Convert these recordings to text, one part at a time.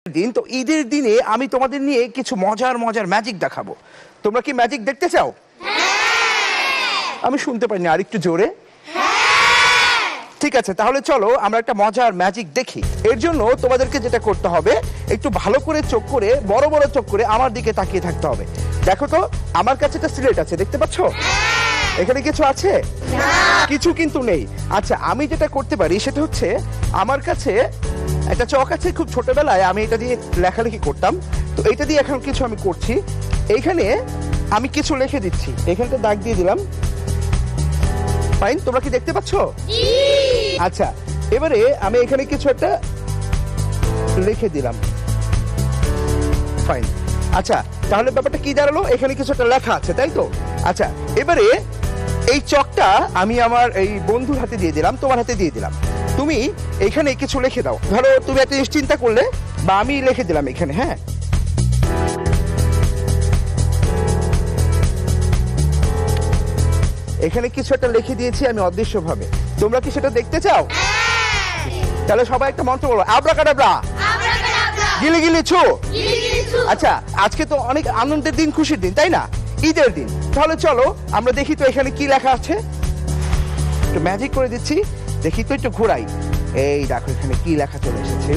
দিন তো ঈদের দিনে আমি তোমাদের নিয়ে কিছু মজার মজার ম্যাজিক দেখাবো। তোমরা কি ম্যাজিক দেখতে চাও? আমি শুনতে পাইনি, আর একটু জোরে। ঠিক আছে, তাহলে চলো আমরা একটা মজার ম্যাজিক দেখি। এর জন্য তোমাদেরকে যেটা করতে হবে, একটু ভালো করে চোখ করে, বড় বড় চোখ করে আমার দিকে তাকিয়ে থাকতে হবে। দেখো তো, আমার কাছে একটা সিলেট আছে, দেখতে পাচ্ছ? এখানে কিছু আছে? কিছু কিন্তু নেই। আচ্ছা, আমি যেটা করতে পারি সেটা হচ্ছে, আমার কাছে একটা চক আছে, খুব ছোটবেলায় আমি এটা দিয়ে লেখালেখি করতাম, তো এটা দিয়ে এখন কিছু আমি করছি। এইখানে আমি কিছু লিখে দিচ্ছি, এখানটা দাগ দিয়ে দিলাম। ফাইন, তোমরা কি দেখতে পাচ্ছ? আচ্ছা, এবারে আমি এখানে কিছু একটা লিখে দিলাম। ফাইন। আচ্ছা, তাহলে ব্যাপারটা কি দাঁড়ালো? এখানে কিছু একটা লেখা আছে, তাই তো? আচ্ছা, এবারে এই চকটা আমি আমার এই বন্ধুর হাতে দিয়ে দিলাম, তোমার হাতে দিয়ে দিলাম। তুমি এখানে কিছু লিখে দাও। ধরো তুমি একটা জিনিস চিন্তা করলে, বা আমি লিখে দিলাম এখানে। হ্যাঁ, এখানে কিছু একটা লিখে দিয়েছি আমি অদৃশ্যভাবে। তোমরা কি সেটা দেখতে চাও? তাহলে সবাই একটা মন্ত্র বলো, আব্রাকাডাব্রা, গিলি গিলি ছু। আচ্ছা, আজকে তো অনেক আনন্দের দিন, খুশির দিন, তাই না? ঈদের দিন। তাহলে চলো আমরা দেখি তো এখানে কি লেখা আছে। একটু ম্যাজিক করে দিচ্ছি, দেখি তো, একটু ঘোরাই। এই দেখো এখানে কি লেখা চলে এসেছে।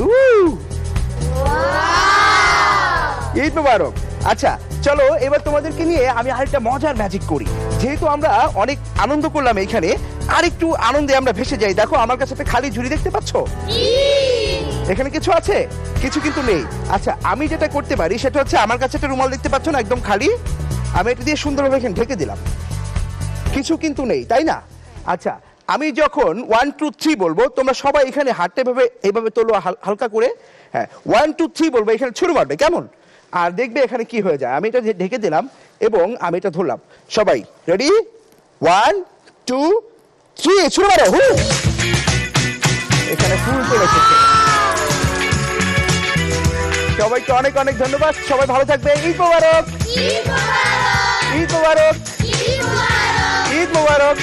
ঈদ মোবারক। আচ্ছা, চলো এবার তোমাদেরকে নিয়ে আমি আরেকটা মজার ম্যাজিক করি। যেহেতু আমরা অনেক আনন্দ করলাম এইখানে, আরেকটু আনন্দে আমরা ভেসে যাই। দেখো আমার কাছে একটা খালি ঝুড়ি, দেখতে পাচ্ছ? এখানে কিছু আছে? কিছু কিন্তু নেই। আচ্ছা, আমি যেটা করতে পারি সেটা হচ্ছে, আমার কাছে একটা রুমাল দেখতে পাচ্ছ না, একদম খালি। আমি এটা দিয়ে সুন্দরভাবে এখানে ঢেকে দিলাম। কিছু কিন্তু নেই, তাই না? আচ্ছা, আমি যখন 1 2 3 বলবো, তোমরা সবাই এখানে হাঁটতে এইভাবে তোলো হালকা করে। হ্যাঁ, 1 2 3 বলবো, এখানে ছুড়ে মারবে, কেমন? আর দেখবে এখানে কি হয়ে যায়। আমি এটা ঢেকে দিলাম এবং আমি এটা ধরলাম। সবাই রেডি? 1 2 3, ছুড়ে মারো। এখানে ফুল চলে এসেছে। সবাইকে অনেক অনেক ধন্যবাদ। সবাই ভালো থাকবে। ঈদ মোবারক, ঈদ মোবারক, ঈদ মোবারক।